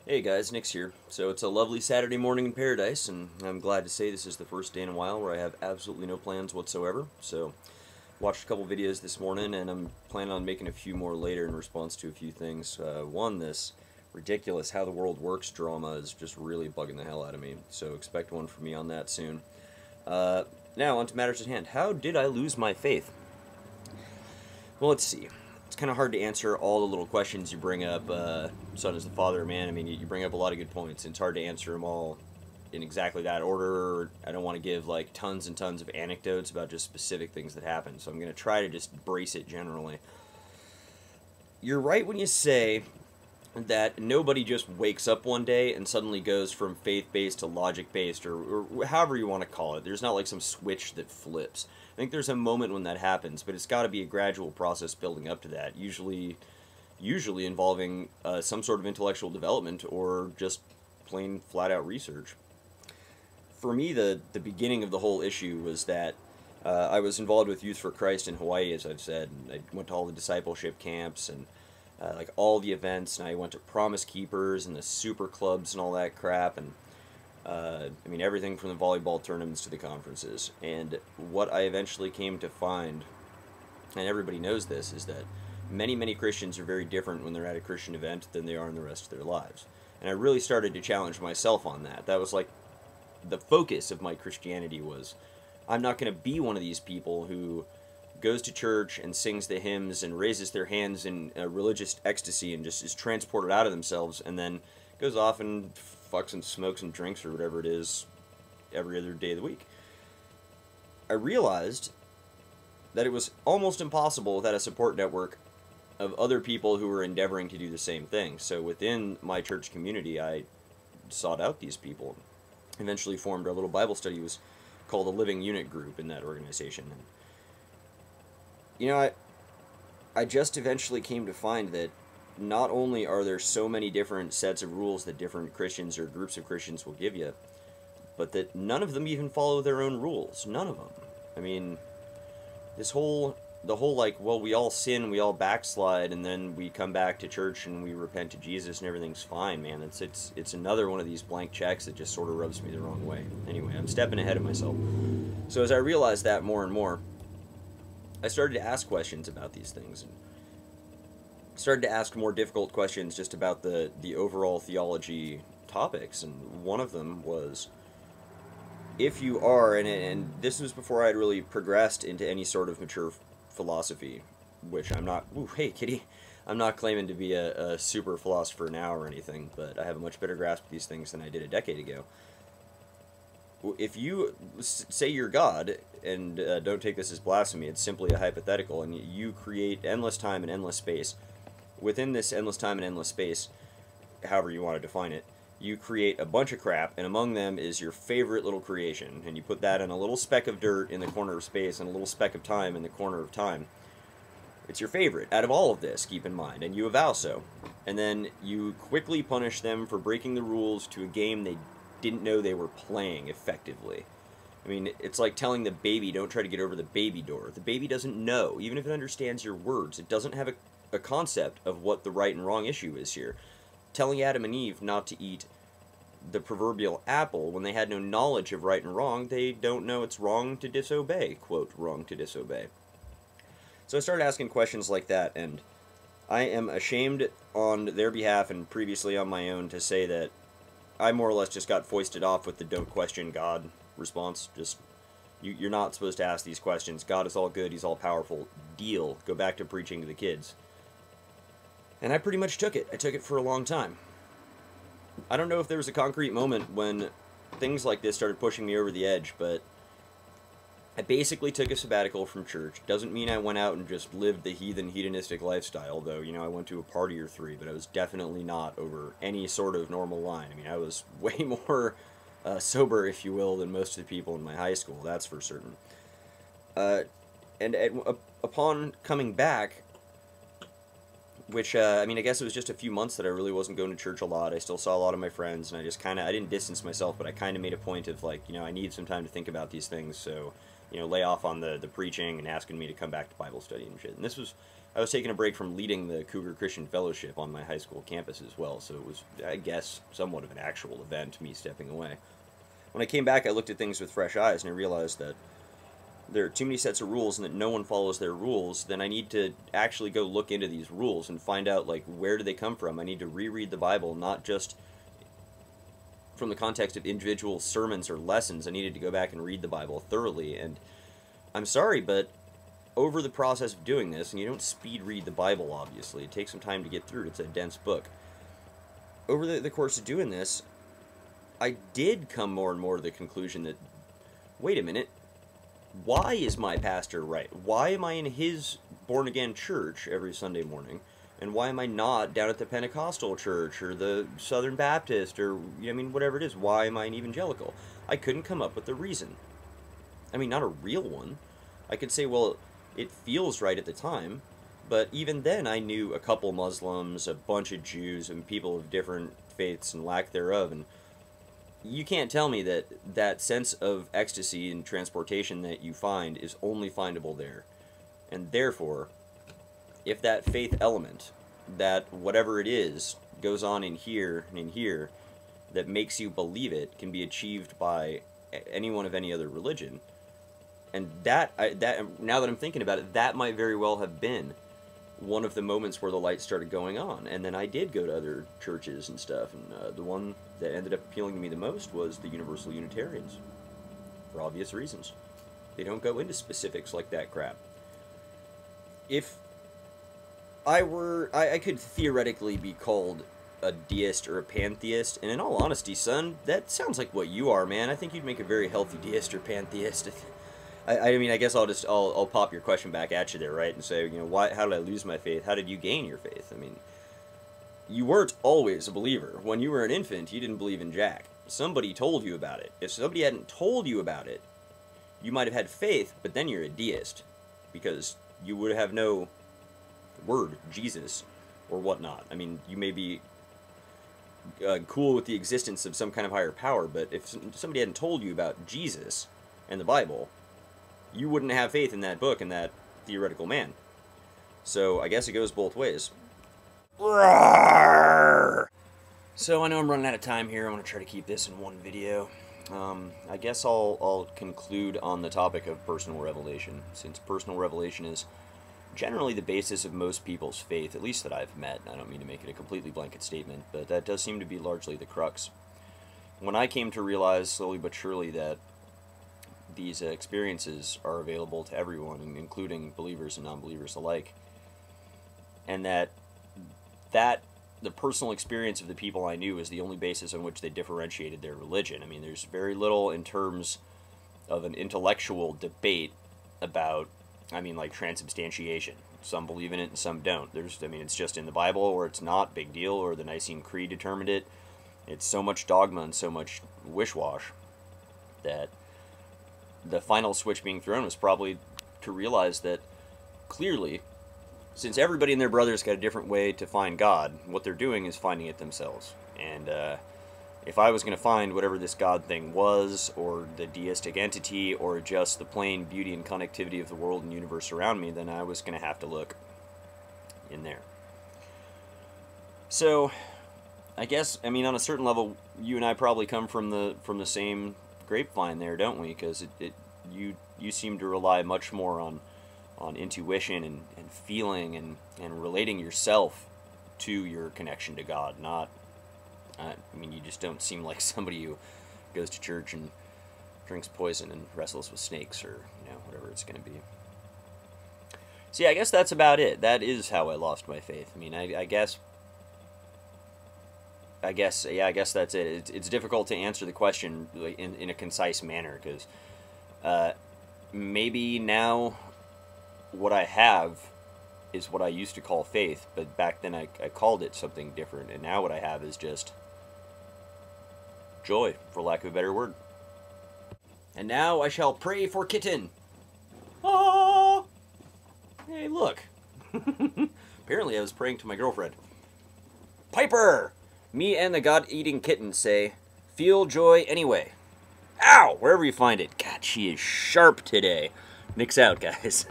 Hey guys, Nick's here. So it's a lovely Saturday morning in paradise, and I'm glad to say this is the first day in a while where I have absolutely no plans whatsoever. So, watched a couple videos this morning, and I'm planning on making a few more later in response to a few things. One, this ridiculous how the world works drama is just really bugging the hell out of me, so expect one from me on that soon. Now, on to matters at hand. How did I lose my faith? Well, let's see. It's kind of hard to answer all the little questions you bring up. Son is the father of man. I mean, you bring up a lot of good points. It's hard to answer them all in exactly that order. I don't want to give like tons and tons of anecdotes about just specific things that happen. So I'm going to try to just brace it generally. You're right when you say that nobody just wakes up one day and suddenly goes from faith-based to logic-based, or however you want to call it. There's not like some switch that flips. I think there's a moment when that happens, but it's got to be a gradual process building up to that, usually involving some sort of intellectual development or just plain flat-out research. For me, the beginning of the whole issue was that I was involved with Youth for Christ in Hawaii, as I've said, and I went to all the discipleship camps and like all the events, and I went to Promise Keepers and the super clubs and all that crap, and I mean everything from the volleyball tournaments to the conferences. And what I eventually came to find, and everybody knows this, is that many Christians are very different when they're at a Christian event than they are in the rest of their lives. And I really started to challenge myself on that. That was like the focus of my Christianity was, I'm not going to be one of these people who goes to church and sings the hymns and raises their hands in religious ecstasy and just is transported out of themselves and then goes off and fucks and smokes and drinks or whatever it is every other day of the week. I realized that it was almost impossible without a support network of other people who were endeavoring to do the same thing. So within my church community, I sought out these people. Eventually formed our little Bible study. It was called a Living Unit group in that organization. And, you know, I just eventually came to find that not only are there so many different sets of rules that different Christians or groups of Christians will give you, but that none of them even follow their own rules. None of them. I mean, the whole like, well, we all sin, we all backslide, and then we come back to church and we repent to Jesus and everything's fine, man. It's another one of these blank checks that just sort of rubs me the wrong way. Anyway, I'm stepping ahead of myself. So as I realized that more and more, I started to ask questions about these things, and started to ask more difficult questions just about the overall theology topics. And one of them was, if you are, and this was before I had really progressed into any sort of mature philosophy, which I'm not, ooh, hey kitty, I'm not claiming to be a super philosopher now or anything, but I have a much better grasp of these things than I did a decade ago. If you say you're God, and don't take this as blasphemy, it's simply a hypothetical, and you create endless time and endless space. Within this endless time and endless space, however you want to define it, you create a bunch of crap, and among them is your favorite little creation, and you put that in a little speck of dirt in the corner of space and a little speck of time in the corner of time. It's your favorite out of all of this, keep in mind, and you avow so. And then you quickly punish them for breaking the rules to a game they didn't know they were playing effectively. I mean, it's like telling the baby, don't try to get over the baby door. The baby doesn't know, even if it understands your words. It doesn't have a concept of what the right and wrong issue is here. Telling Adam and Eve not to eat the proverbial apple when they had no knowledge of right and wrong, they don't know it's wrong to disobey, quote, wrong to disobey. So I started asking questions like that, and I am ashamed on their behalf and previously on my own to say that I more or less just got foisted off with the don't question God response. Just, you're not supposed to ask these questions. God is all good, he's all powerful. Deal. Go back to preaching to the kids. And I pretty much took it. I took it for a long time. I don't know if there was a concrete moment when things like this started pushing me over the edge, but I basically took a sabbatical from church. Doesn't mean I went out and just lived the hedonistic lifestyle, though, you know, I went to a party or three, but I was definitely not over any sort of normal line. I mean, I was way more sober, if you will, than most of the people in my high school, that's for certain. Upon coming back, which, I mean, I guess it was just a few months that I really wasn't going to church a lot. I still saw a lot of my friends, and I just kind of, I didn't distance myself, but I kind of made a point of, like, you know, I need some time to think about these things, so you know, lay off on the preaching and asking me to come back to Bible study and shit. And this was, I was taking a break from leading the Cougar Christian Fellowship on my high school campus as well, so it was, I guess, somewhat of an actual event, me stepping away. When I came back, I looked at things with fresh eyes, and I realized that there are too many sets of rules and that no one follows their rules. Then I need to actually go look into these rules and find out, like, where do they come from. I need to reread the Bible, not just from the context of individual sermons or lessons. I needed to go back and read the Bible thoroughly, and I'm sorry, but over the process of doing this, and you don't speed read the Bible, obviously, it takes some time to get through it, it's a dense book. Over the course of doing this, I did come more and more to the conclusion that, wait a minute, why is my pastor right? Why am I in his born-again church every Sunday morning, and why am I not down at the Pentecostal church or the Southern Baptist or, I mean, whatever it is? Why am I an evangelical? I couldn't come up with a reason. I mean, not a real one. I could say, well, it feels right at the time, but even then I knew a couple Muslims, a bunch of Jews, and people of different faiths and lack thereof, and you can't tell me that that sense of ecstasy and transportation that you find is only findable there. And therefore, if that faith element, that whatever it is, goes on in here and in here, that makes you believe it, can be achieved by anyone of any other religion, and that now that I'm thinking about it, that might very well have been one of the moments where the light started going on. And then I did go to other churches and stuff, and the one that ended up appealing to me the most was the Universal Unitarians, for obvious reasons. They don't go into specifics like that crap. If I were, I could theoretically be called a deist or a pantheist, and in all honesty, son, that sounds like what you are, man. I think you'd make a very healthy deist or pantheist. I mean, I guess I'll pop your question back at you there, right, and say, you know, how did I lose my faith? How did you gain your faith? I mean, you weren't always a believer. When you were an infant, you didn't believe in jack. Somebody told you about it. If somebody hadn't told you about it, you might have had faith, but then you're a deist, because you would have no word, Jesus, or whatnot. I mean, you may be cool with the existence of some kind of higher power, but if somebody hadn't told you about Jesus and the Bible, you wouldn't have faith in that book and that theoretical man. So I guess it goes both ways. Roar! So I know I'm running out of time here. I'm going to try to keep this in one video. I guess I'll conclude on the topic of personal revelation, since personal revelation is generally the basis of most people's faith, at least that I've met. I don't mean to make it a completely blanket statement, but that does seem to be largely the crux. When I came to realize slowly but surely that these experiences are available to everyone, including believers and non-believers alike, and that the personal experience of the people I knew is the only basis on which they differentiated their religion. I mean, there's very little in terms of an intellectual debate about, I mean, like transubstantiation. Some believe in it and some don't. I mean, it's just in the Bible, or it's not, big deal, or the Nicene Creed determined it. It's so much dogma and so much wish-wash that the final switch being thrown was probably to realize that clearly, since everybody and their brother's got a different way to find God, what they're doing is finding it themselves. And if I was going to find whatever this God thing was, or the deistic entity, or just the plain beauty and connectivity of the world and universe around me, then I was going to have to look in there. So, I guess, I mean, on a certain level, you and I probably come from the same grapevine there, don't we? Because you seem to rely much more on intuition and feeling and relating yourself to your connection to God. Not, I mean, you just don't seem like somebody who goes to church and drinks poison and wrestles with snakes, or, you know, whatever it's going to be. So yeah, I guess that's about it. That is how I lost my faith. I mean, I guess that's it. It's difficult to answer the question in a concise manner, because maybe now what I have is what I used to call faith, but back then I called it something different, and now what I have is just joy, for lack of a better word. And now I shall pray for kitten. Ah! Hey, look. Apparently I was praying to my girlfriend. Piper! Me and the God-eating kitten say, feel joy anyway. Ow! Wherever you find it. God, she is sharp today. Nix out, guys.